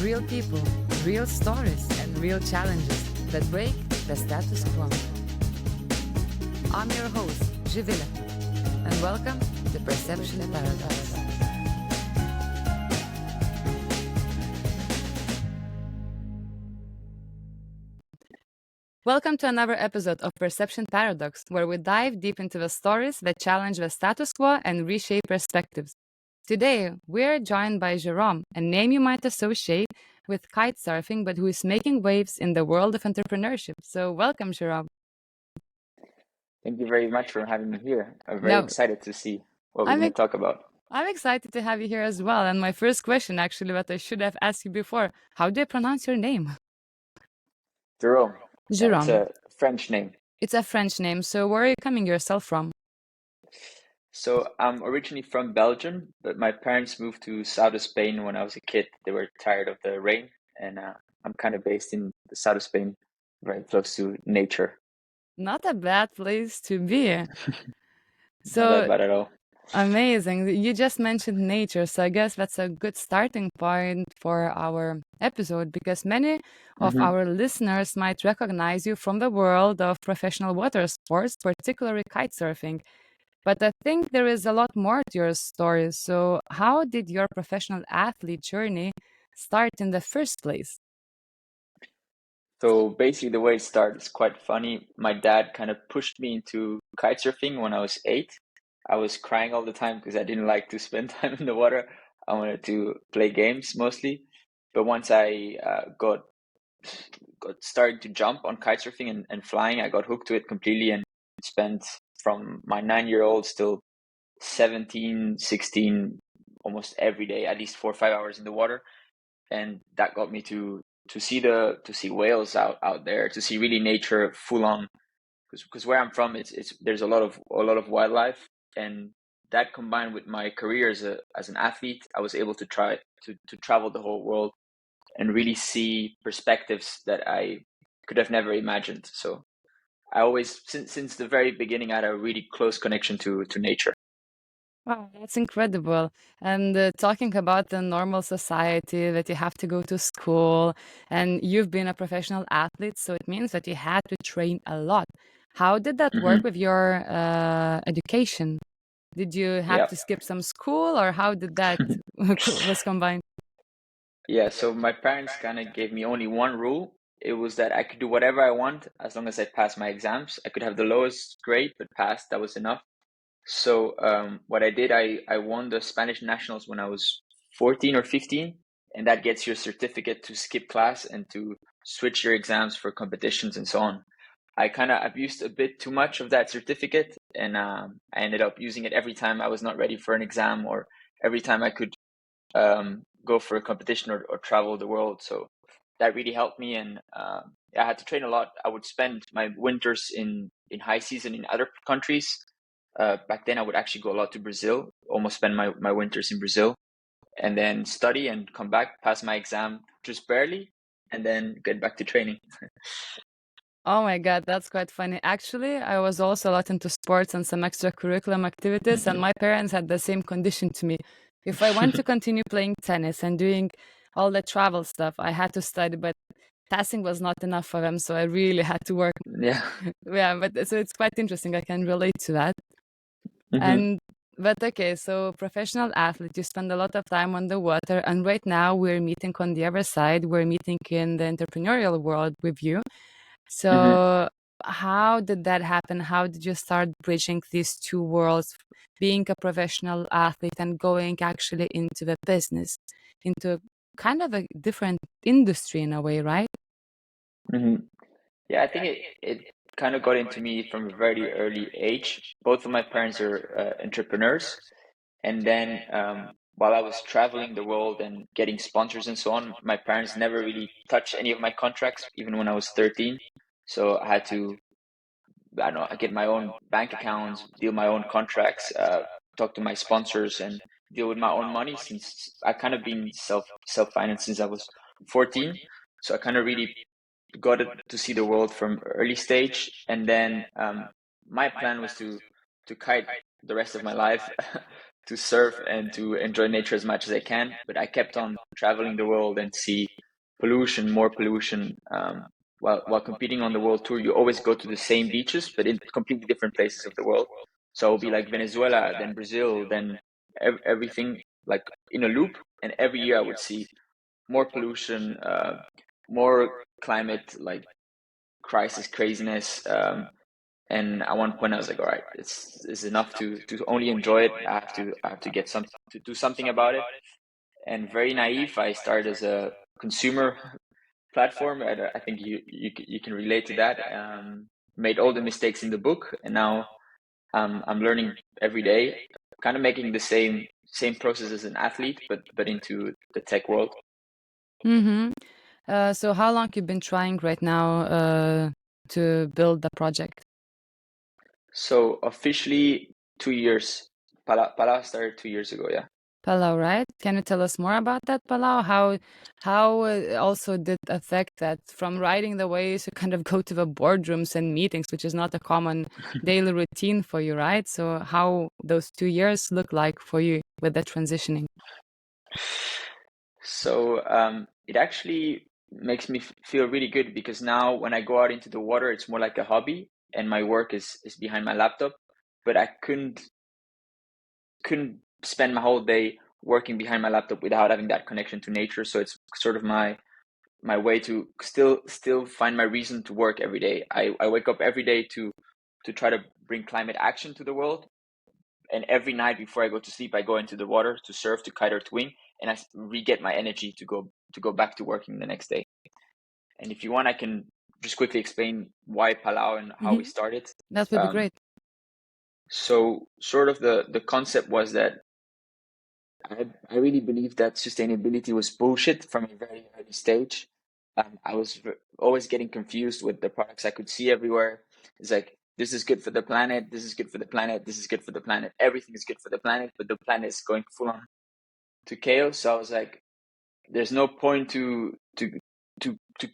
Real people, real stories, and real challenges that break the status quo. I'm your host, Živile, and welcome to Perception Paradox. Welcome to another episode of Perception Paradox, where we dive deep into the stories that challenge the status quo and reshape perspectives. Today, we're joined by Jerome, a name you might associate with kitesurfing, but who is making waves in the world of entrepreneurship. So welcome, Jerome. Thank you very much for having me here. I'm very No, excited to see what we're I'm, going ex- to talk about. I'm excited to have you here as well. And my first question, actually, what I should have asked you before, how do I pronounce your name? Jerome, it's Jerome. a French name. It's a French name, so where are you coming yourself from? So I'm originally from Belgium, but my parents moved to south of Spain when I was a kid. They were tired of the rain, and I'm kind of based in the south of Spain, very close to nature. Not a bad place to be. Not So that bad at all. amazing. You just mentioned nature, so I guess that's a good starting point for our episode because many of hmm our listeners might recognize you from the world of professional water sports, particularly kitesurfing. But I think there is a lot more to your story. So, how did your professional athlete journey start in the first place? So basically, the way it started is quite funny. My dad kind of pushed me into kitesurfing when I was 8. I was crying all the time because I didn't like to spend time in the water. I wanted to play games mostly. But once I got started to jump on kitesurfing and flying, I got hooked to it completely and spent from my 9-year-old still 17, 16, almost every day, at least 4 or 5 hours in the water. And that got me to see whales out there, to see really nature full on. Because where I'm from, it's there's a lot of wildlife, and that combined with my career as an athlete, I was able to try to travel the whole world and really see perspectives that I could have never imagined. So I always, since the very beginning, I had a really close connection to nature. Wow, that's incredible. And talking about the normal society that you have to go to school and you've been a professional athlete, so it means that you had to train a lot. How did that work hmm with your education? Did you have Yeah. to skip some school or how did that was combined? Yeah, so my parents kind of gave me only one rule. It was that I could do whatever I want as long as I passed my exams. I could have the lowest grade, but passed, that was enough. So what I did, I won the Spanish nationals when I was 14 or 15, and that gets you a certificate to skip class and to switch your exams for competitions and so on. I kind of abused a bit too much of that certificate, and I ended up using it every time I was not ready for an exam or every time I could go for a competition or travel the world. So that really helped me, and I had to train a lot. I would spend my winters in high season in other countries. Back then, I would actually go a lot to Brazil, almost spend my winters in Brazil, and then study and come back, pass my exam just barely, and then get back to training. Oh my God, that's quite funny. Actually, I was also a lot into sports and some extracurriculum activities, and my parents had the same condition to me. If I want to continue playing tennis and doing all the travel stuff, I had to study, but passing was not enough for them, so I really had to work. Yeah. Yeah, but so it's quite interesting. I can relate to that. hmm And but okay, so professional athlete, you spend a lot of time on the water, and right now we're meeting on the other side. We're meeting in the entrepreneurial world with you. hmm So, how did that happen? How did you start bridging these two worlds, being a professional athlete and going actually into the business, into kind of a different industry in a way, right? hmm Yeah, I think it kind of got into me from a very early age. Both of my parents are entrepreneurs. And then while I was traveling the world and getting sponsors and so on, my parents never really touched any of my contracts, even when I was 13. So I had to, I don't know, get my own bank accounts, deal my own contracts, talk to my sponsors, and deal with my own money since I kind of been self-financed since I was 14. So I kind of really got to see the world from early stage, and then my plan was to kite the rest of my life, to surf and to enjoy nature as much as I can. But I kept on traveling the world and see pollution, more pollution. While competing on the world tour, you always go to the same beaches, but in completely different places of the world. So it'll be like Venezuela, then Brazil, then everything like in a loop. And every year I would see more pollution, more climate like crisis craziness. And at one point I was like, all right, it's enough to only enjoy it. I have to get some to do something about it. And very naive, I started as a consumer platform. I think you can relate to that. Made all the mistakes in the book, and now I'm learning every day, kind of making the same process as an athlete, but into the tech world. Mm-hmm. So how long you've been trying right now to build the project? So officially 2 years. Palau started 2 years ago. Yeah. Palau, right? Can you tell us more about that, Palau? How also did affect that from riding the waves to kind of go to the boardrooms and meetings, which is not a common daily routine for you, right? So how those 2 years look like for you with the transitioning? So it actually makes me feel really good because now when I go out into the water, it's more like a hobby, and my work is behind my laptop. But I couldn't spend my whole day working behind my laptop without having that connection to nature. So it's sort of my way to still find my reason to work every day. I wake up every day to try to bring climate action to the world. And every night before I go to sleep, I go into the water to surf, to kite, or to wing, and I re-get my energy to go back to working the next day. And if you want, I can just quickly explain why Palau and how we Hmm. started. That would be Um, great. so sort of the concept was that I really believed that sustainability was bullshit from a very early stage. I was always getting confused with the products I could see everywhere. It's like, this is good for the planet, this is good for the planet, this is good for the planet. Everything is good for the planet, but the planet is going full on to chaos. So I was like, there's no point to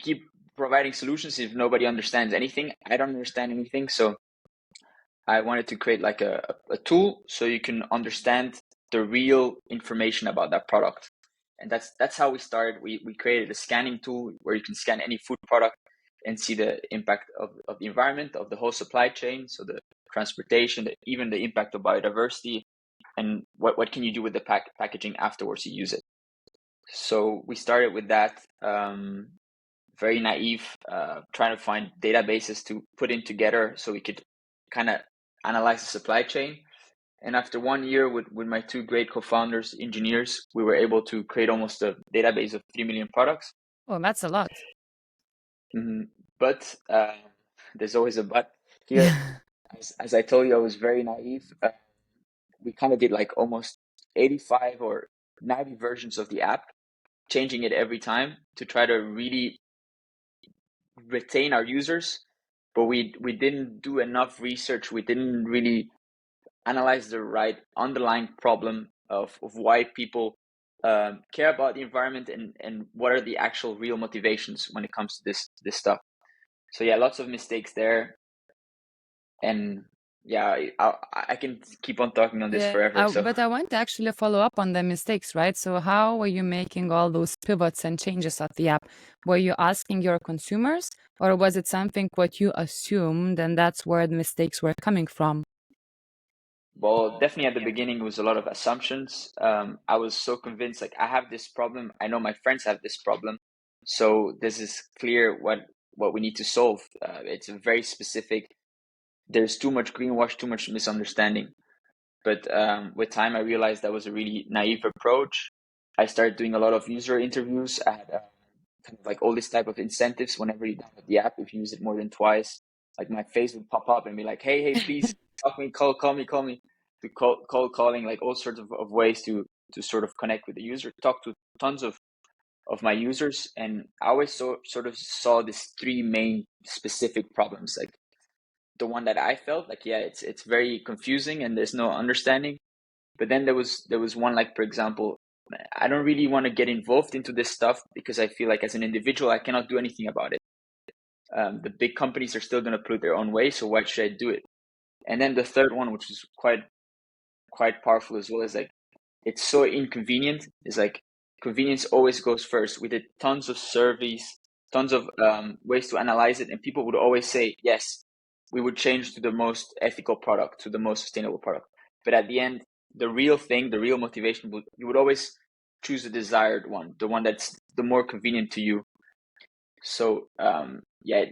keep providing solutions if nobody understands anything. I don't understand anything, so I wanted to create like a tool so you can understand the real information about that product. And that's how we started. We created a scanning tool where you can scan any food product and see the impact of the environment, of the whole supply chain, so the transportation, even the impact of biodiversity, and what can you do with the packaging afterwards you use it. So we started with that, very naive, trying to find databases to put in together so we could kind of analyze the supply chain. And after 1 year with my two great co-founders, engineers, we were able to create almost a database of 3 million products. Oh, that's a lot. But there's always a but here. As I told you, I was very naive. We kind of did like almost 85 or 90 versions of the app, changing it every time to try to really retain our users. But we didn't do enough research. We didn't really analyze the right underlying problem of why people care about the environment, and what are the actual real motivations when it comes to this stuff. So yeah, lots of mistakes there. And yeah, I can keep on talking on this Yeah, forever. So but I want to actually follow up on the mistakes, right? So how were you making all those pivots and changes of the app? Were you asking your consumers, or was it something what you assumed, and that's where the mistakes were coming from? well, definitely at the beginning it was a lot of assumptions. I was so convinced, like, I have this problem, I know my friends have this problem, so this is clear what we need to solve. It's a very specific. There's too much greenwash, too much misunderstanding. But with time, I realized that was a really naive approach. I started doing a lot of user interviews. I had kind of like all this type of incentives whenever you download the app. If you use it more than twice, like my face would pop up and be like, "Hey, please talk me, call me." To calling, like all sorts of ways to sort of connect with the user, talk to tons of my users, and I always sort of saw these three main specific problems. Like the one that I felt like, yeah, it's very confusing and there's no understanding. But then there was one, like, for example, I don't really want to get involved into this stuff because I feel like as an individual I cannot do anything about it. The big companies are still going to put their own way, so why should I do it? And then the third one, which is quite powerful as well, is like, it's so inconvenient. It's like, convenience always goes first. We did tons of surveys, tons of ways to analyze it, and people would always say, yes, we would change to the most ethical product, to the most sustainable product. But at the end, the real thing, the real motivation, you would always choose the desired one, the one that's the more convenient to you. So yeah,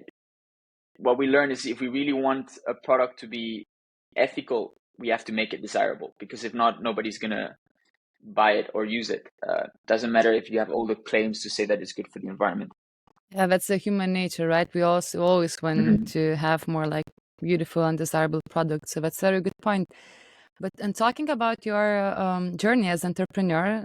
what we learn is if we really want a product to be ethical, we have to make it desirable, because if not, nobody's gonna buy it or use it. Doesn't matter if you have all the claims to say that it's good for the environment. Yeah, that's the human nature, right? We also always want to have more like beautiful and desirable products. So that's a very good point. But in talking about your journey as entrepreneur,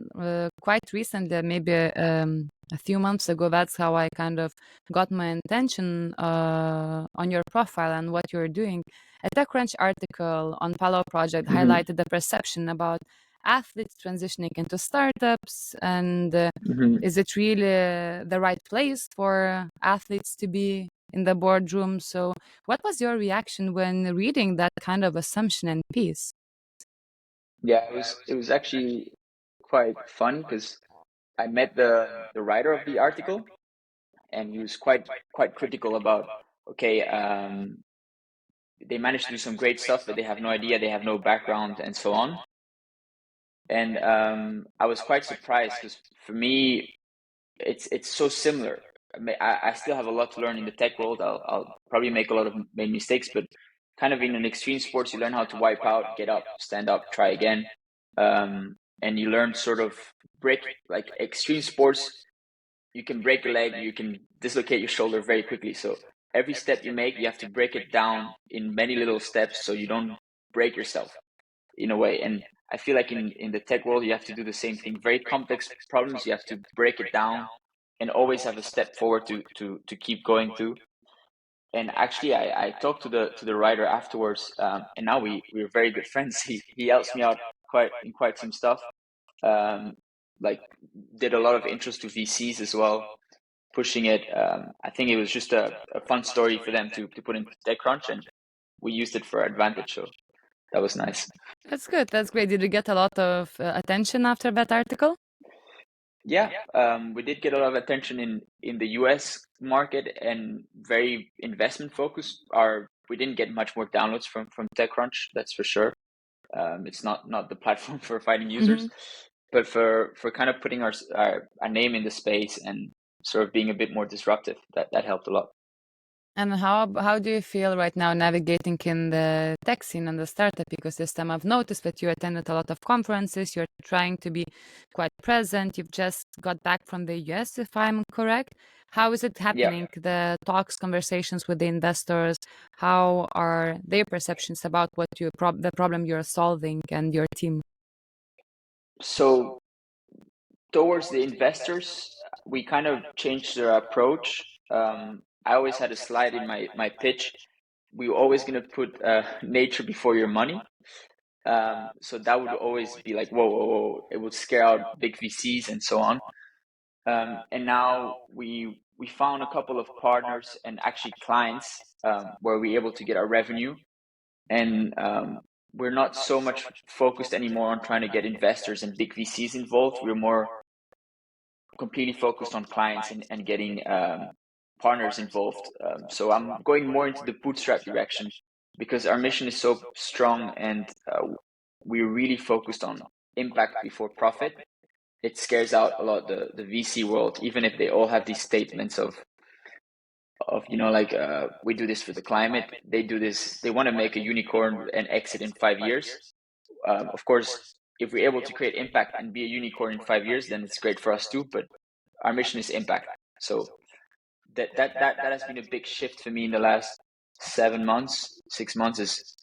quite recently, maybe a few months ago, that's how I kind of got my attention on your profile and what you're doing. A TechCrunch article on Palau Project highlighted the perception about athletes transitioning into startups, and is it really the right place for athletes to be in the boardroom? So, what was your reaction when reading that kind of assumption and piece? Yeah, it was actually quite funny because I met the writer of the article, and he was quite critical about, okay, they managed to do some great stuff, but they have no idea, they have no background, and so on. And I was quite surprised because for me, it's so similar. I still have a lot to learn in the tech world. I'll probably make a lot of mistakes, but kind of in an extreme sports, you learn how to wipe out, get up, stand up, try again, and you learn sort of break, like extreme sports. You can break a leg, you can dislocate your shoulder very quickly. So every step you make, you have to break it down in many little steps so you don't break yourself in a way. And I feel like in the tech world, you have to do the same thing. Very complex problems, you have to break it down and always have a step forward to keep going through. And actually, I talked to the writer afterwards, and now we're very good friends. He helps me out quite some stuff. Like did a lot of interest to VCs as well, pushing it. I think it was just a fun story for them to put into TechCrunch, and we used it for our advantage. So that was nice. That's good. That's great. Did you get a lot of attention after that article? Yeah, we did get a lot of attention in the US market and very investment focused. We didn't get much more downloads from TechCrunch, that's for sure. It's not the platform for finding users, but for kind of putting our name in the space and sort of being a bit more disruptive, that helped a lot. And how do you feel right now navigating in the tech scene and the startup ecosystem? I've noticed that you attended a lot of conferences. You're trying to be quite present. You've just got back from the US, if I'm correct. How is it Yeah. happening? The talks, conversations with the investors. How are their perceptions about what the problem you're solving and your team? So towards the investors, we kind of changed our approach. I always had a slide in my pitch. We were always going to put nature before your money. So that would always be like, whoa, whoa, whoa. It would scare out big VCs and so on. And now we found a couple of partners and actually clients where we're able to get our revenue. And we're not so much focused anymore on trying to get investors and big VCs involved. We're more completely focused on clients and getting partners involved. So I'm going more into the bootstrap direction because our mission is so strong, and we're really focused on impact before profit. It scares out a lot the VC world, even if they all have these statements of like we do this for the climate. They do this. They want to make a unicorn and exit in 5 years. Of course, if we're able to create impact and be a unicorn in 5 years, then it's great for us too. But our mission is impact. So that has been a big shift for me in the last 7 months, 6 months, is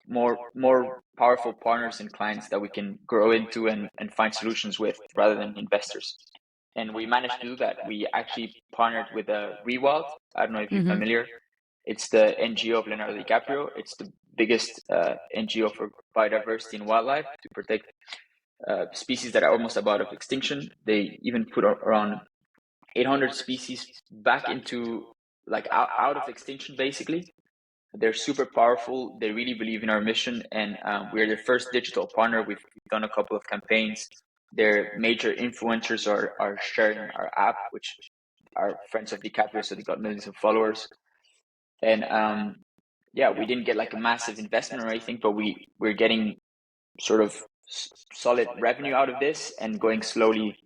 more powerful partners and clients that we can grow into and find solutions with rather than investors. And we managed to do that. We actually partnered with Rewild. I don't know if you're familiar. It's the NGO of Leonardo DiCaprio. It's the biggest NGO for biodiversity and wildlife to protect species that are almost about of extinction. They even put around 800 species back into like out of extinction, basically. They're super powerful. They really believe in our mission, and we're their first digital partner. We've done a couple of campaigns. their major influencers are sharing our app, which are friends of DiCaprio, so they got millions of followers. And yeah, we didn't get like a massive investment or anything, but we're getting sort of solid revenue out of this and going slowly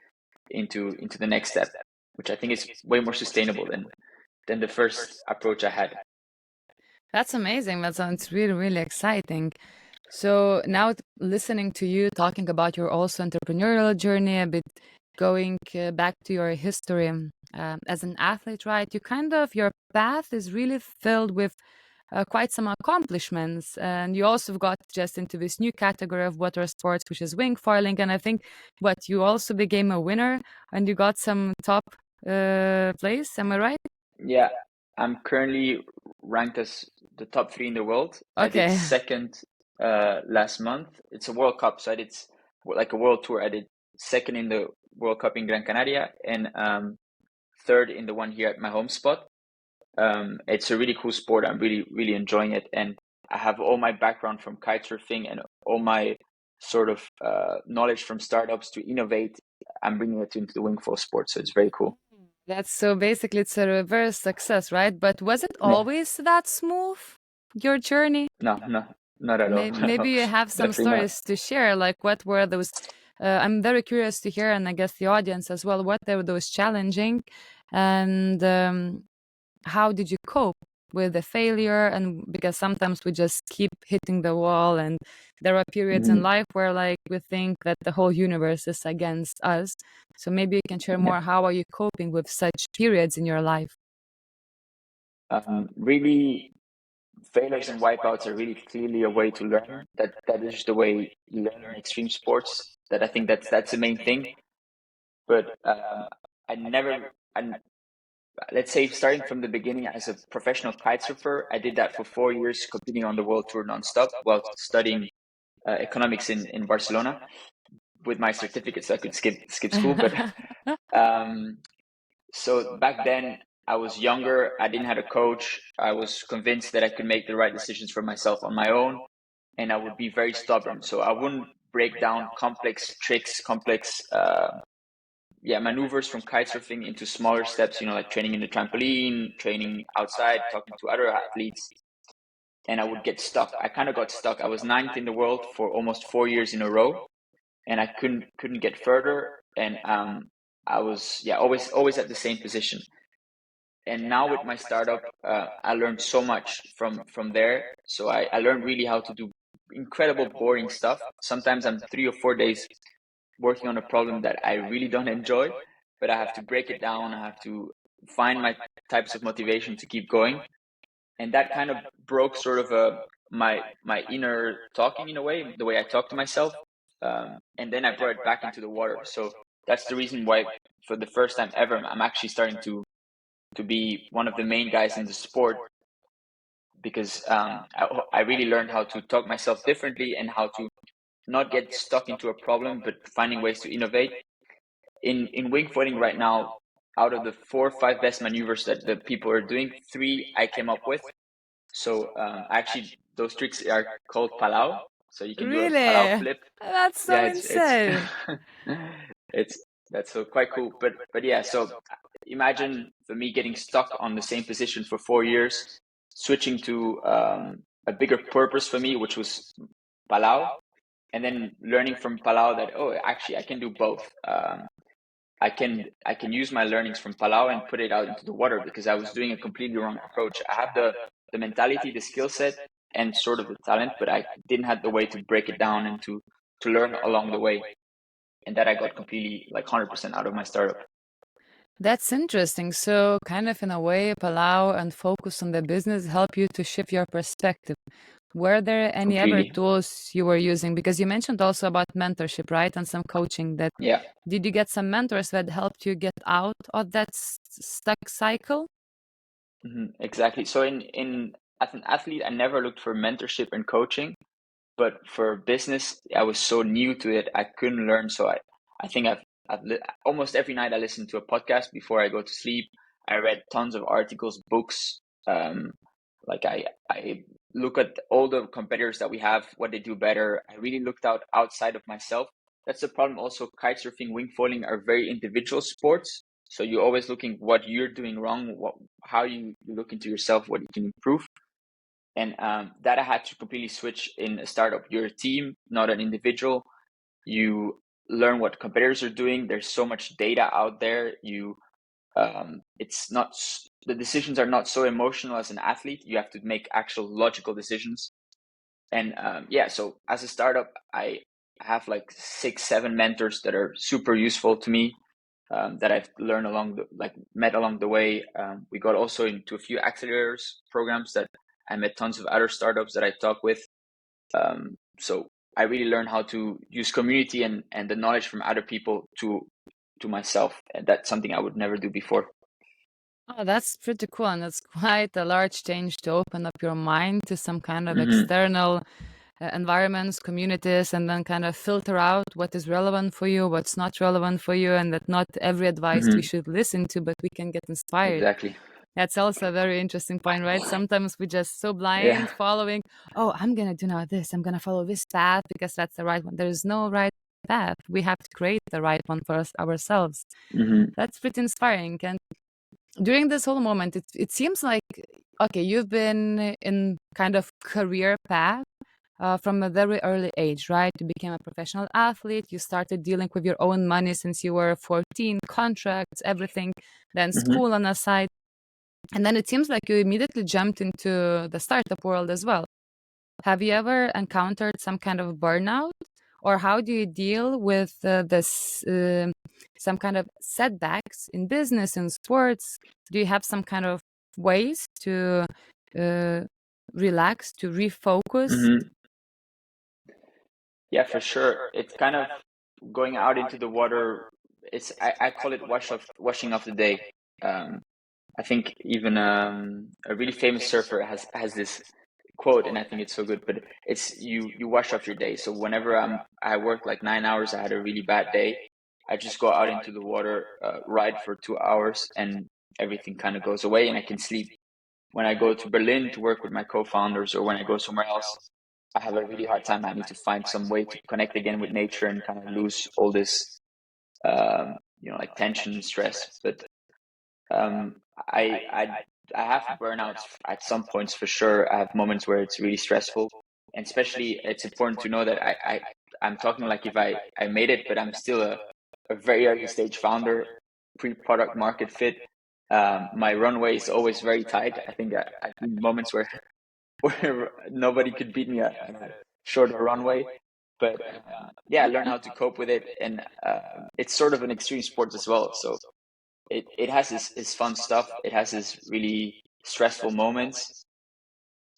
into the next step, which I think is way more sustainable than the first approach I had. That's amazing. That sounds really, really exciting. So now listening to you talking about your also entrepreneurial journey, a bit going back to your history as an athlete, right? You kind of your path is really filled with quite some accomplishments, and you also got just into this new category of water sports, which is wingfoiling. And I think what you also became a winner, and you got some top place. Am I right? Yeah, I'm currently ranked as the top 3 in the world. I did Okay. second last month. It's a World Cup, so I did like a world tour. I did second in the World Cup in Gran Canaria and third in the one here at my home spot. It's a really cool sport. I'm really, really enjoying it. And I have all my background from kitesurfing and all my sort of knowledge from startups to innovate. I'm bringing it into the wingfoil sport. So it's very cool. That's so basically it's a reverse success, right? But was it Yeah. always that smooth, your journey? No, no, not at all. Maybe No, you have some definitely not. stories to share. Like, what were those? I'm very curious to hear, and I guess the audience as well. What were those challenging, and how did you cope with the failure? And because sometimes we just keep hitting the wall, and there are periods in Mhm. life where, like, we think that the whole universe is against us. So maybe you can share Yeah. more. How are you coping with such periods in your life? Really, failures and wipeouts are really clearly a way to learn. That is the way you learn in extreme sports. That I think that's the main thing. But I never, I, let's say starting from the beginning as a professional kite surfer, I did that for 4 years, competing on the world tour nonstop while studying economics in Barcelona with my certificate, so I could skip school. But um, so back then I was younger. I didn't have a coach. I was convinced that I could make the right decisions for myself on my own, and I would be very stubborn. So I wouldn't break down complex tricks, complex maneuvers from kitesurfing into smaller steps. Like training in the trampoline, training outside, talking to other athletes, and I would get stuck. I kind of got stuck. I was ninth in the world for almost 4 years in a row, and I couldn't get further. And I was always at the same position. And now with my startup, I learned so much from there. So I learned really how to do incredible boring stuff. Sometimes I'm 3 or 4 days working on a problem that I really don't enjoy, but I have to break it down. I have to find my types of motivation to keep going, and that kind of broke sort of my inner talking in a way, the way I talk to myself, and then I brought it back into the water. So that's the reason why, for the first time ever, I'm actually starting to be one of the main guys in the sport, because I really learned how to talk myself differently and how to not get stuck into a problem, but finding ways to innovate. In wingfoiling right now, out of the 4 or 5 best maneuvers that the people are doing, 3 I came up with. So actually, those tricks are called Palau. So you can do a Palau Really? flip. That's so Yeah, it's insane. it's that's so quite cool. But yeah, so imagine for me getting stuck on the same position for 4 years, switching to a bigger purpose for me, which was Palau, and then learning from Palau that, oh, actually I can do both. I can use my learnings from Palau and put it out into the water, because I was doing a completely wrong approach. I have the mentality, the skill set, and sort of the talent, but I didn't have the way to break it down and to learn along the way. And that I got completely like 100% out of my startup. That's interesting. So, kind of in a way, Palau and focus on the business help you to shift your perspective. Were there any other Completely. tools you were using? Because you mentioned also about mentorship, right? And some coaching. That Yeah. did you get some mentors that helped you get out of that stuck cycle? Exactly. So as an athlete, I never looked for mentorship and coaching, but for business, I was so new to it, I couldn't learn. So I think almost every night I listen to a podcast before I go to sleep. I read tons of articles, books. Like I look at all the competitors that we have, what they do better. I really looked outside of myself that's the problem. Also, kitesurfing, wingfoiling are very individual sports. So you're always looking what you're doing wrong, how you look into yourself, what you can improve. And that I had to completely switch in a startup. You're a team, not an individual. You learn what competitors are doing. There's so much data out there. It's not, the decisions are not so emotional as an athlete. You have to make actual logical decisions. And yeah, so as a startup, I have like 6, 7 mentors that are super useful to me, that I've learned met along the way. We got also into a few accelerators programs that I met tons of other startups that I talk with. So I really learned how to use community and the knowledge from other people to myself. And that's something I would never do before. Oh, that's pretty cool. And it's quite a large change to open up your mind to some kind of Mm-hmm. external environments, communities, and then kind of filter out what is relevant for you, what's not relevant for you, and that not every advice we Mm-hmm. should listen to, but we can get inspired. Exactly. That's also a very interesting point, right? Sometimes we're just so Yeah. blind following, oh, I'm going to do now this, I'm going to follow this path because that's the right one. There is no right path. We have to create the right one for us ourselves. Mm-hmm. That's pretty inspiring. And during this whole moment, it seems like, okay, you've been in kind of career path from a very early age, right? You became a professional athlete. You started dealing with your own money since you were 14, contracts, everything, then Mm-hmm. school on the side. And then it seems like you immediately jumped into the startup world as well. Have you ever encountered some kind of burnout? Or how do you deal with some kind of setbacks in business, in sports? Do you have some kind of ways to uh, relax, to refocus? Mm-hmm. Yeah, for sure. It's kind of going out into the water. I call it washing off the day. Um, I think even a really famous surfer has this quote, and I think it's so good. But it's you wash off your day. So whenever I work like 9 hours, I had a really bad day. I just go out into the water, ride for 2 hours, and everything kind of goes away, and I can sleep. When I go to Berlin to work with my co-founders, or when I go somewhere else, I have a really hard time. I need to find some way to connect again with nature and kind of lose all this, like tension and stress. But um, I, I, I have burnouts at some points for sure. I have moments where it's really stressful, and especially it's important to know that I'm talking like if I made it, but I'm still a very early stage founder, pre-product market fit. My runway is always very tight. I think I've been moments where where nobody could beat me at a shorter runway. But yeah, I learned how to cope with it, and it's sort of an extreme sport as well. So it has its fun stuff. It has its really stressful moments,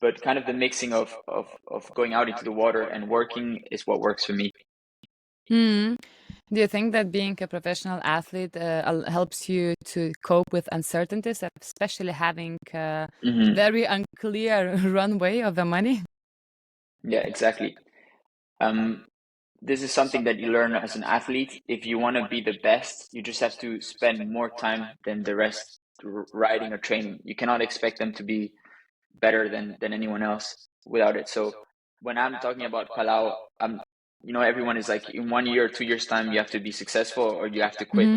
but kind of the mixing of going out into the water and working is what works for me. Hmm. Do you think that being a professional athlete helps you to cope with uncertainties, especially having a Hmm. very unclear runway of the money? Yeah, exactly. Um, this is something that you learn as an athlete. If you want to be the best, you just have to spend more time than the rest riding or training. You cannot expect them to be better than anyone else without it. So when I'm talking about Palau, everyone is like, in 1 year or 2 years time, you have to be successful or you have to quit.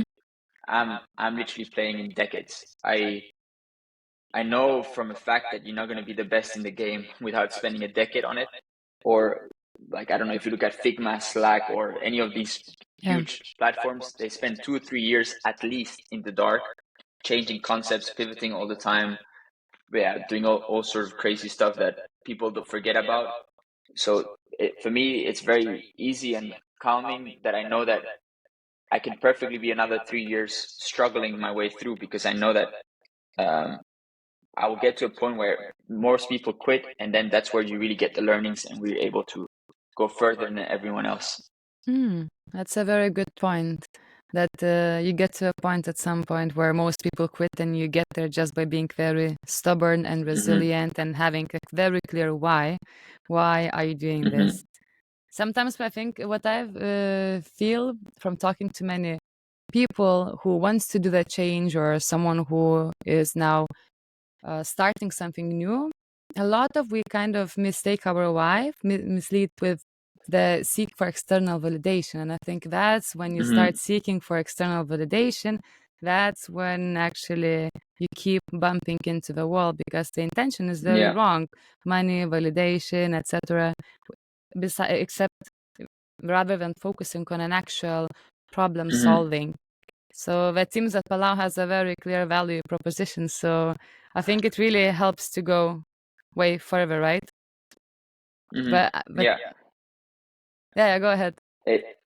Hmm. I'm literally playing in decades. I know from a fact that you're not going to be the best in the game without spending a decade on it. Or like, I don't know, if you look at Figma, Slack, or any of these Yeah. huge platforms, they spend 2 or 3 years at least in the dark, changing concepts, pivoting all the time, yeah, doing all sort of crazy stuff that people don't forget about. So for me, it's very easy and calming that I know that I can perfectly be another 3 years struggling my way through, because I know that um, I will get to a point where most people quit, and then that's where you really get the learnings, and we're able to go further than everyone else. Hmm. That's a very good point. That you get to a point at some point where most people quit, and you get there just by being very stubborn and Hmm. resilient and having a very clear why. Why are you doing Hmm. this? Sometimes I think what I feel from talking to many people who wants to do that change, or someone who is now starting something new, a lot of we kind of mistake our why, mislead with the seek for external validation. And I think that's when you Mm-hmm. start seeking for external validation, that's when actually you keep bumping into the wall because the intention is very Yeah. wrong. Money, validation, etc. Except rather than focusing on an actual problem Mm-hmm. solving. So that seems that Palau has a very clear value proposition. So I think it really helps to go way further, right? Mm-hmm. But Yeah. yeah, go ahead. It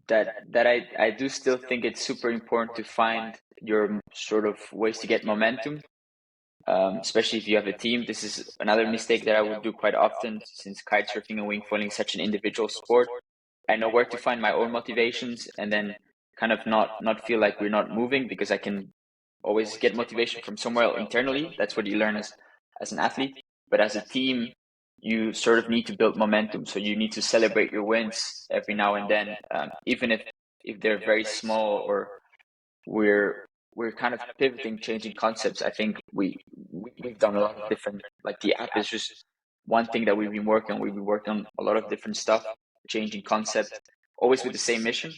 that I do still think it's super important to find your sort of ways to get momentum, especially if you have a team. This is another mistake that I would do quite often since kitesurfing and wingfoiling is such an individual sport. I know where to find my own motivations and then kind of not feel like we're not moving because I can always get motivation from somewhere else internally. That's what you learn as an athlete. But as a team, you sort of need to build momentum. So you need to celebrate your wins every now and then, even if they're very small or we're we're kind of pivoting, changing concepts. I think we've done a lot of different. Like the app is just one thing that we've been working on. We've been working on a lot of different stuff, changing concept, always with the same mission.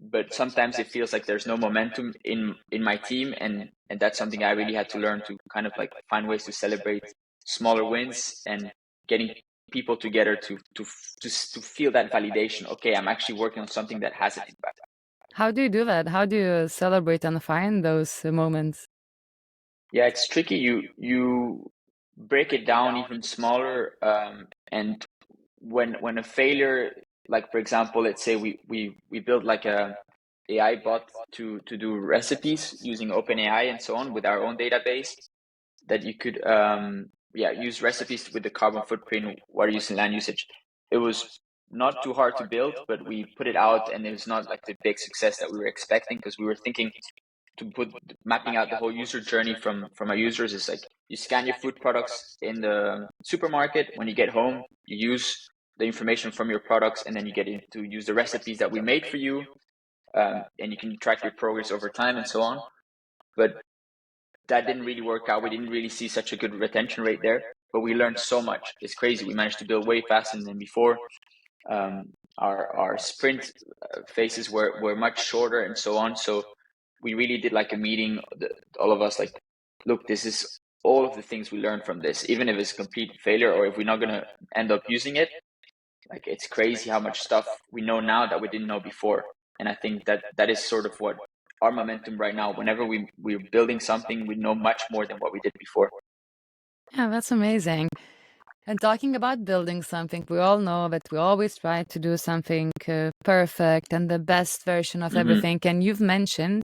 But sometimes it feels like there's no momentum in my team, and that's something I really had to learn to kind of like find ways to celebrate smaller wins and getting people together to feel that validation. Okay, I'm actually working on something that has an impact. How do you do that? How do you celebrate and find those moments? Yeah, it's tricky. You break it down even smaller, and when a failure, like for example, let's say we build like a AI bot to do recipes using OpenAI and so on with our own database that you could use recipes with the carbon footprint, water use and land usage. It was not too hard to build, but we put it out and it was not like the big success that we were expecting because we were thinking to put mapping out the whole user journey from our users is like you scan your food products in the supermarket. When you get home, you use the information from your products, and then you get to use the recipes that we made for you, and you can track your progress over time and so on. But that didn't really work out. We didn't really see such a good retention rate there, but we learned so much. It's crazy. We managed to build way faster than before. Our sprint phases were much shorter and so on. So we really did like a meeting, all of us, like, look, this is all of the things we learned from this, even if it's a complete failure or if we're not going to end up using it. Like, it's crazy how much stuff we know now that we didn't know before. And I think that is sort of what our momentum right now. Whenever we're building something, we know much more than what we did before. Yeah, that's amazing. And talking about building something, we all know that we always try to do something perfect and the best version of Mm-hmm. everything. And you've mentioned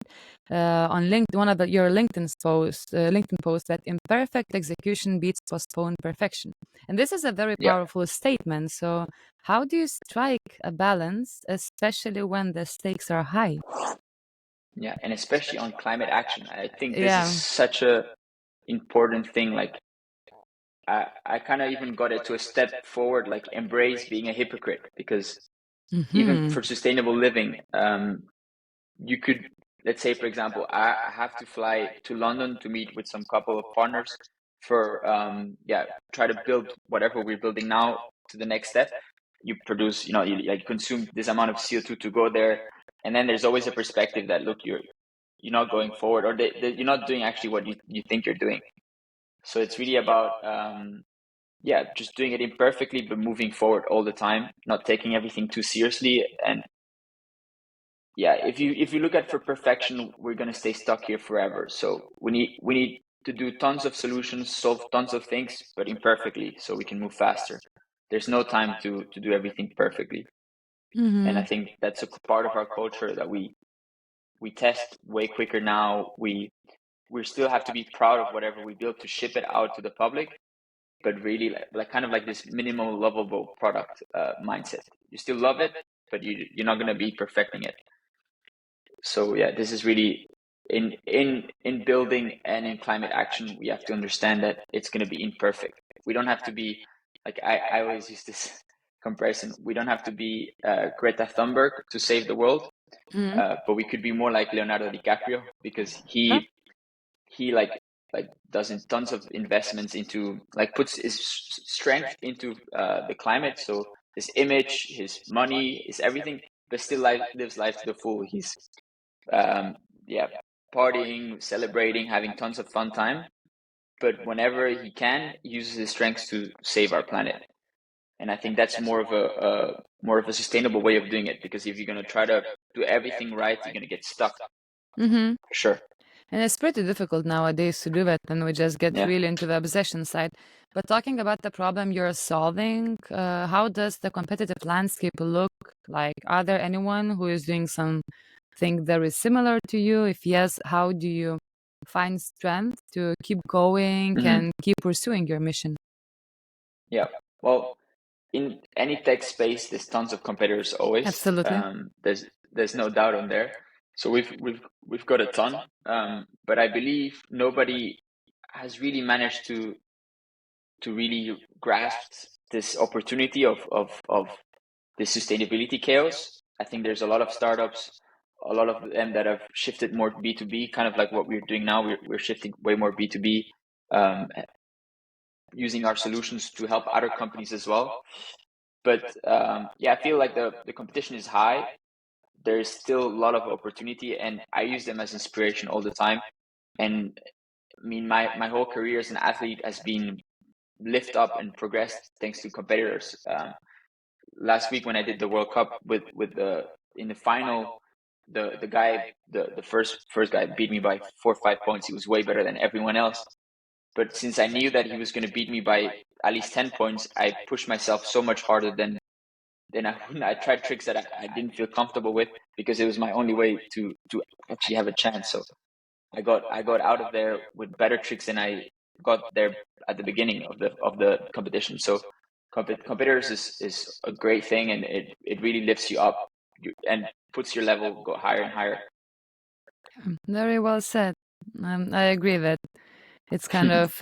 on LinkedIn, one of your LinkedIn post that imperfect execution beats postponed perfection. And this is a very Yeah. powerful statement. So, how do you strike a balance, especially when the stakes are high? Yeah, and especially on climate action, I think this is Yeah. such a important thing. Like, I kind of even got it to a step forward, like embrace being a hypocrite, because even Hmm. for sustainable living, you could, let's say, for example, I have to fly to London to meet with some couple of partners for, try to build whatever we're building now to the next step. You produce, you like consume this amount of CO2 to go there. And then there's always a perspective that, look, you're not going forward, or you're not doing actually what you think you're doing. So it's really about, just doing it imperfectly, but moving forward all the time, not taking everything too seriously. And yeah, if you look at for perfection, we're gonna stay stuck here forever. So we need to do tons of solutions, solve tons of things, but imperfectly, so we can move faster. There's no time to do everything perfectly, and I Hmm. think that's a part of our culture that we test way quicker now. We still have to be proud of whatever we build to ship it out to the public, but really like kind of like this minimal lovable product mindset. You still love it, but you're not gonna be perfecting it. So yeah, this is really in building and in climate action, we have to understand that it's going to be imperfect. We don't have to be like I always use this comparison. We don't have to be Greta Thunberg to save the world, Hmm. but we could be more like Leonardo DiCaprio, because Yeah. he like does tons of investments into, like, puts his strength into the climate. So his image, his money, his everything, but still lives life to the full. He's yeah, partying, celebrating, having tons of fun time. But whenever he can, he uses his strengths to save our planet. And I think that's more of a sustainable way of doing it. Because if you're gonna try to do everything right, you're gonna get stuck Mm-hmm. for sure. And it's pretty difficult nowadays to do that, and we just get Yeah. really into the obsession side. But talking about the problem you're solving, how does the competitive landscape look like? Are there anyone who is doing something very similar to you? If yes, how do you find strength to keep going Hmm. and keep pursuing your mission? Yeah. Well, in any tech space, there's tons of competitors always. Absolutely. There's no doubt on there. So we've got a ton. But I believe nobody has really managed to really grasp this opportunity of this sustainability chaos. I think there's a lot of startups, a lot of them that have shifted more B2B, kind of like what we're doing now. We're shifting way more B2B, using our solutions to help other companies as well. But yeah, I feel like the competition is high. There's still a lot of opportunity, and I use them as inspiration all the time. And I mean, my whole career as an athlete has been lift up and progressed thanks to competitors. Last week when I did the World Cup with the in the final, the guy the first guy beat me by 4 or 5 points. He was way better than everyone else. But since I knew that he was going to beat me by at least 10 points, I pushed myself so much harder than I wouldn't. I tried tricks that I didn't feel comfortable with because it was my only way to actually have a chance. So I got out of there with better tricks than I got there at the beginning of the competition. So competitors is a great thing, and it really lifts you up and puts your level go higher and higher. Very well said. I agree that it's kind of,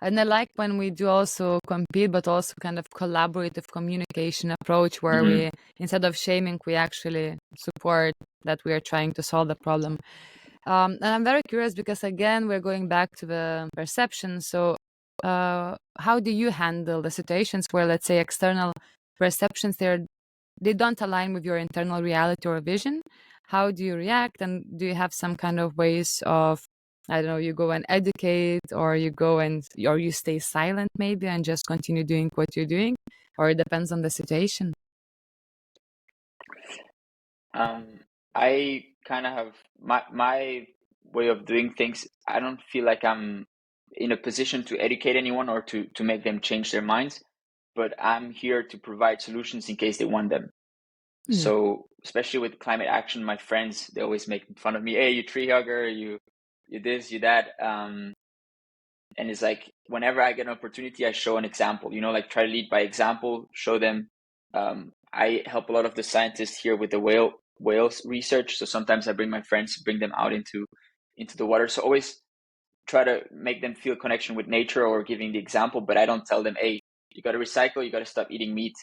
and I like when we do also compete, but also kind of collaborative communication approach where Hmm. we, instead of shaming, we actually support that we are trying to solve the problem. And I'm very curious because again, we're going back to the perception. So, how do you handle the situations where, let's say, external perceptions they don't align with your internal reality or vision? How do you react, and do you have some kind of ways of, I don't know, you go and educate, or you go and or you stay silent maybe and just continue doing what you're doing, or it depends on the situation? I kind of have my way of doing things. I don't feel like I'm in a position to educate anyone or to make them change their minds, but I'm here to provide solutions in case they want them. Mm. So especially with climate action, my friends, they always make fun of me. Hey, you tree hugger, you this, you that. And it's like whenever I get an opportunity, I show an example. Like try to lead by example, show them. I help a lot of the scientists here with the whales research. So sometimes I bring my friends, bring them out into the water. So always try to make them feel connection with nature or giving the example. But I don't tell them, hey, you got to recycle, you got to stop eating meat.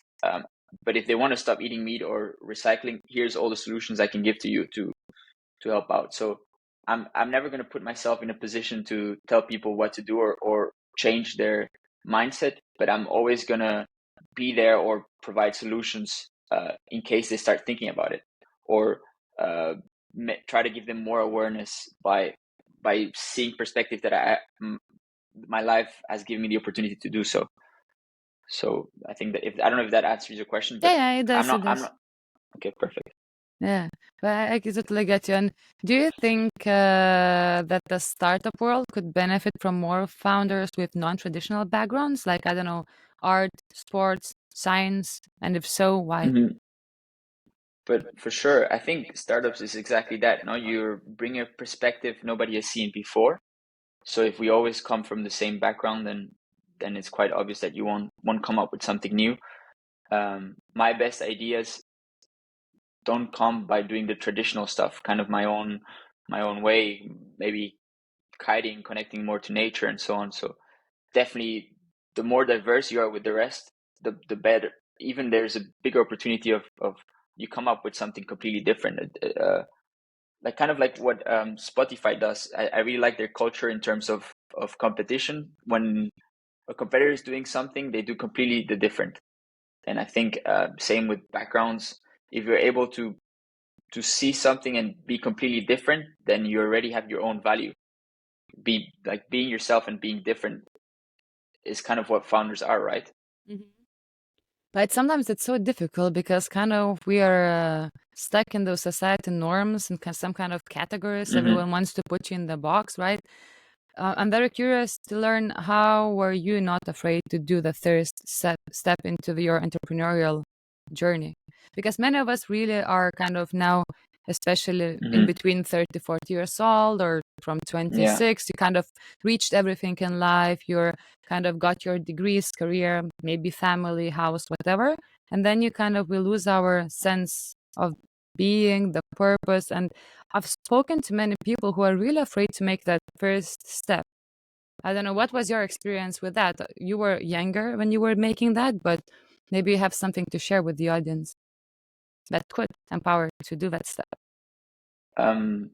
But if they want to stop eating meat or recycling, here's all the solutions I can give to you to help out. So I'm never going to put myself in a position to tell people what to do or change their mindset, but I'm always going to be there or provide solutions in case they start thinking about it, or try to give them more awareness by seeing perspective that my life has given me the opportunity to do so. So I think that if I don't know if that answers your question, Yeah, but yeah, it does, it I'm does. not okay. Perfect. Yeah, but I totally get you. And do you think that the startup world could benefit from more founders with non-traditional backgrounds, like, I don't know, art, sports, science? And if so, why? Hmm. But for sure, I think startups is exactly that. No, you bring a perspective nobody has seen before. So if we always come from the same background, then it's quite obvious that you won't come up with something new. My best ideas don't come by doing the traditional stuff, kind of my own way, maybe kiting, connecting more to nature and so on. So definitely, the more diverse you are with the rest, the better. Even there's a bigger opportunity of you come up with something completely different. Like kind of like what Spotify does. I really like their culture in terms of competition. When a competitor is doing something, they do completely the different. And I think same with backgrounds. If you're able to see something and be completely different, then you already have your own value. Being yourself and being different is kind of what founders are, right? Mhm. But sometimes it's so difficult because kind of we are stuck in those society norms and some kind of categories. Mm-hmm. Everyone wants to put you in the box, right? I'm very curious to learn how were you not afraid to do the first step into your entrepreneurial journey? Because many of us really are kind of now, especially in Mm-hmm. between 30, 40 years old or from Yeah. 26, you kind of reached everything in life. You're kind of got your degrees, career, maybe family, house, whatever. And then you kind of will lose our sense of being, the purpose. And I've spoken to many people who are really afraid to make that first step. I don't know, what was your experience with that? You were younger when you were making that, but maybe you have something to share with the audience that could empower to do that step. Um,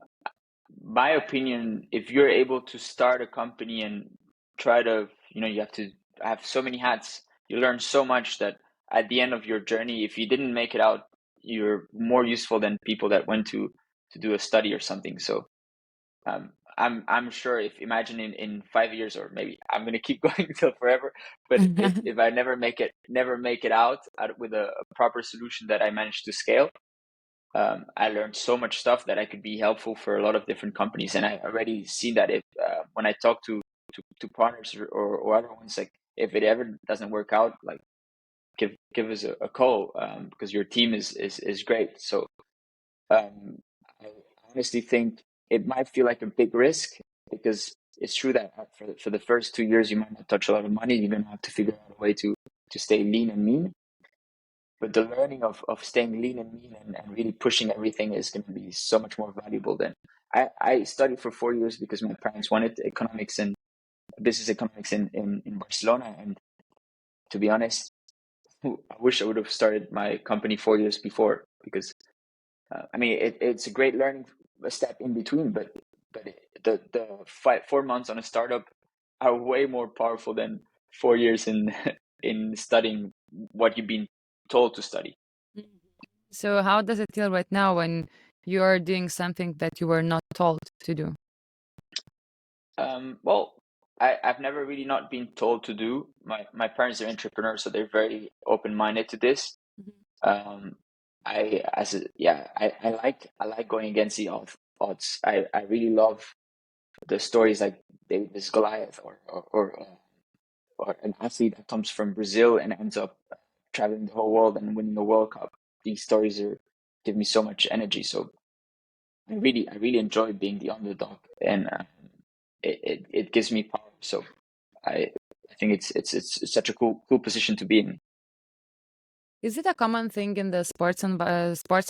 my opinion, if you're able to start a company and try to, you have to have so many hats, you learn so much that at the end of your journey, if you didn't make it out, you're more useful than people that went to do a study or something. So I'm sure if imagine in 5 years, or maybe I'm gonna keep going till forever, but if I never make it out with a proper solution that I managed to scale, I learned so much stuff that I could be helpful for a lot of different companies. And I already seen that if when I talk to partners or other ones, like if it ever doesn't work out, like give us a call, because your team is great. So um, I honestly think it might feel like a big risk, because it's true that for the first 2 years you might not touch a lot of money. You're gonna have to figure out a way to stay lean and mean. But the learning of staying lean and mean and really pushing everything is going to be so much more valuable than I studied for 4 years because my parents wanted economics and business economics in Barcelona. And to be honest, I wish I would have started my company 4 years before, because I mean it's a great learning step in between, but the 4 months on a startup are way more powerful than 4 years in in studying what you've been told to study. So, how does it feel right now when you are doing something that you were not told to do? Well, I've never really not been told to do. My parents are entrepreneurs, so they're very open-minded to this. Mhm. Um, I like going against the odds. I really love the stories like David's Goliath, or an athlete that comes from Brazil and ends up traveling the whole world and winning a World Cup. These stories give me so much energy. So I really enjoy being the underdog, and it gives me power. So I think it's such a cool position to be in. Is it a common thing in the sports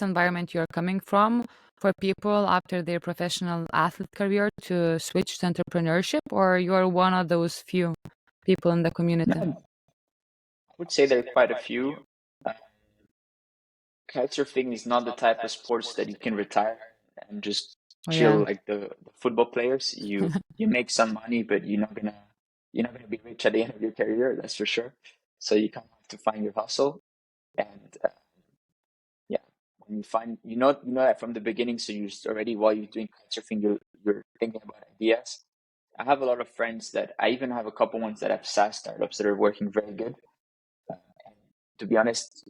environment you're coming from for people after their professional athlete career to switch to entrepreneurship, or you're one of those few people in the No, community? I would say there are quite a few. Uh, Kitesurfing is not the type of sports that you can retire and just Oh chill yeah. like the football players. You make some money, but you're not gonna be rich at the end of your career. That's for sure. So you kind of have to find your hustle, and yeah, when you know that from the beginning. So you already, while you're doing kitesurfing, you're thinking about ideas. I have a lot of friends that I even have a couple ones that have SaaS startups that are working very good. And to be honest,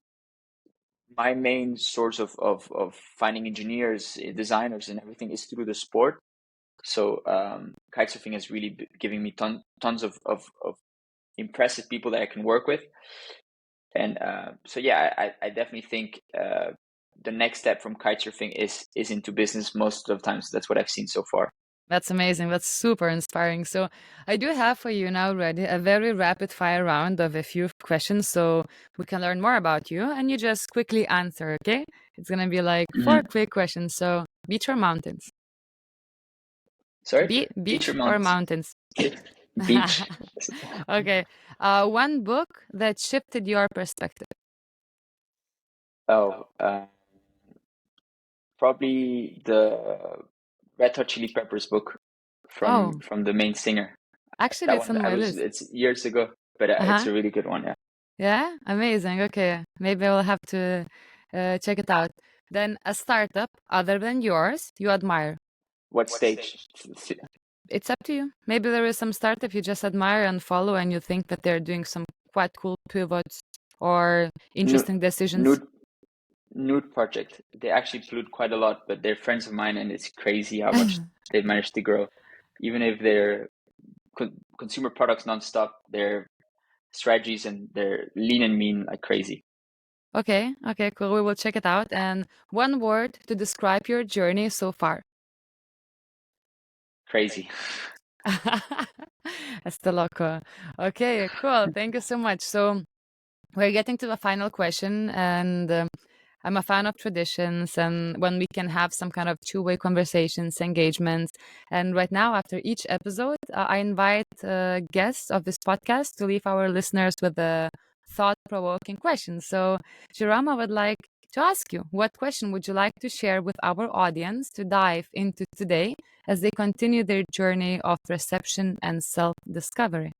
my main source of finding engineers, designers, and everything is through the sport. So kitesurfing is really giving me tons of impressive people that I can work with. And so yeah, I definitely think the next step from kitesurfing is into business most of the times. That's what I've seen so far. That's amazing. That's super inspiring. So, I do have for you now ready a very rapid fire round of a few questions so we can learn more about you and you just quickly answer, okay? It's going to be like four Hmm. quick questions. So, beach or mountains? Sorry, beach or Beach or mountains? mountains? Beach. Okay. One book that shifted your perspective. Oh, probably the Red Hot Chili Peppers book from Oh, the main singer. actually, That it's one, on my list. it's years ago, but it's Uh-huh. a really good one. Yeah. Yeah, amazing. Okay, maybe I will have to check it out. Then a startup other than yours you admire. What stage? It's up to you. Maybe there is some startup you just admire and follow, and you think that they're doing some quite cool pivots or Nude, interesting decisions. nude, nude project. They actually pollute quite a lot, but they're friends of mine, and it's crazy how much they've managed to grow. Even if they're consumer products nonstop, their strategies and they're lean and mean like crazy. Okay, okay, cool. We will check it out. And one word to describe your journey so far. Crazy. Hasta loco. Okay, cool. Thank you so much. So we're getting to the final question, and I'm a fan of traditions and when we can have some kind of two-way conversations, engagements. And right now, after each episode, I invite guests of this podcast to leave our listeners with a thought-provoking question. So, Jerome, I would like to ask you, what question would you like to share with our audience to dive into today as they continue their journey of perception and self-discovery?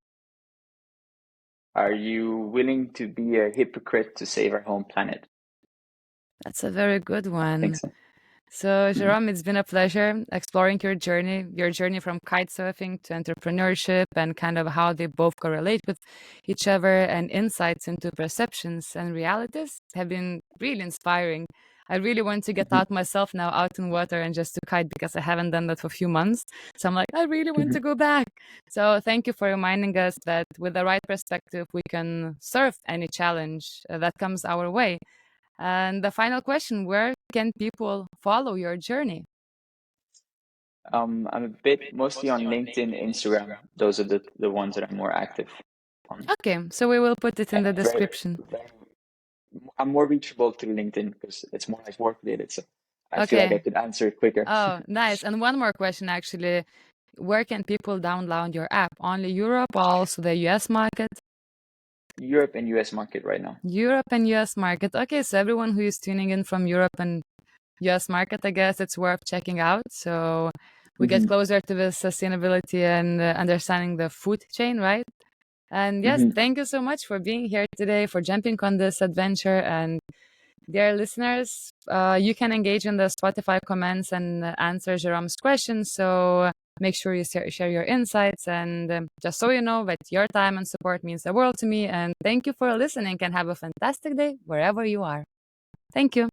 Are you willing to be a hypocrite to save our home planet? That's a very good I think one. so. So, Mhm. Jerome, it's been a pleasure exploring your journey from kite surfing to entrepreneurship, and kind of how they both correlate with each other, and insights into perceptions and realities have been really inspiring. I really want to get Mhm. out myself now, out in water, and just to kite because I haven't done that for a few months. So I'm like, I really want Mhm. to go back. So thank you for reminding us that with the right perspective, we can surf any challenge that comes our way. And the final question, where can people follow your journey? I'm a bit mostly on LinkedIn, Instagram. Those are the ones that I'm more active on. Okay, so we will put it in And the very, description. very, I'm more reachable through LinkedIn because it's more like work related. So I feel like I Okay. could answer it quicker. Oh, nice. And one more question, actually. Where can people download your app? Only Europe or also the US market? Europe and US market right now. Europe and US market. Okay, so everyone who is tuning in from Europe and US market, I guess it's worth checking out. So we get Hmm. closer to the sustainability and understanding the food chain, right? And yes, Hmm. thank you so much for being here today, for jumping on this adventure. And dear listeners, you can engage in the Spotify comments and answer Jerome's questions. So make sure you share your insights. And just so you know that your time and support means the world to me. And thank you for listening and have a fantastic day wherever you are. Thank you.